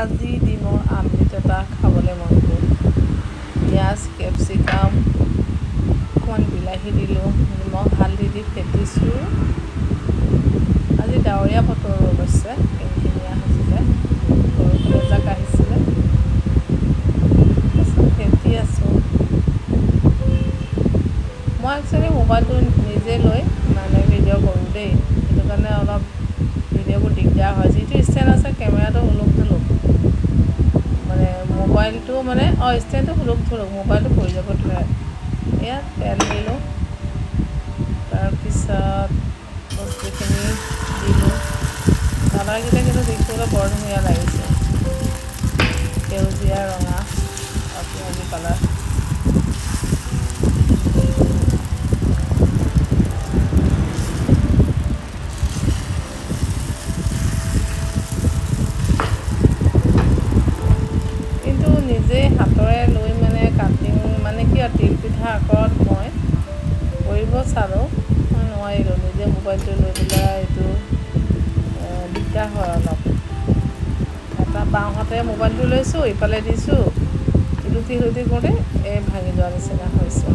আজি ডিমৰ আমলেট এটা খাবলৈ মন গ'ল। পিঁয়াজ কেপচিকাম অকণমান বিলাহী দিলোঁ, নিমখ হালধি দি ফেটিছোঁ। আজি ডাৱৰীয়া বতৰ অৱশ্যে কিনকিনীয়া হৈছিলে, বৰষুণ এজাক আহিছিলে। তাৰপিছত ফেটি আছোঁ। মই একচুৱেলি মোবাইলটো নিজে লৈ মানে ভিডিঅ' কৰোঁ দেই, সেইটো কাৰণে অলপ ভিডিঅ'বোৰ দিগদাৰ হয়। যিটো ষ্টেণ্ড আছে কেমেৰাটো ওলোক ঢোলোক, মানে মোবাইলটো মানে ষ্টেণ্ডটো ওলোক ঢোলোক, মোবাইলটো পৰি যাব ধৰে। এয়া তেল দিলোঁ, তাৰপিছত বস্তুখিনি দিলোঁ। কালাৰকেইটা কিন্তু দেখিবলৈ বৰ ধুনীয়া লাগিছে, সেউজীয়া ৰঙা আৰু পিঁয়াজী কালাৰ। কিন্তু নিজে হাতৰে লৈ মানে কাটিং মানে কি আৰু তিলপিঠা আকাৰত মই কৰিব চালোঁ, মই নোৱাৰিলোঁ। নিজে মোবাইলটো লৈ পেলাই এইটো দিগদাৰ হয় অলপ। এটা বাওঁহাতে মোবাইলটো লৈছোঁ, ইফালে দিছোঁ, ইলুটি সিলুটি কৰোঁতে ভাঙি যোৱাৰ নিচিনা হৈছে।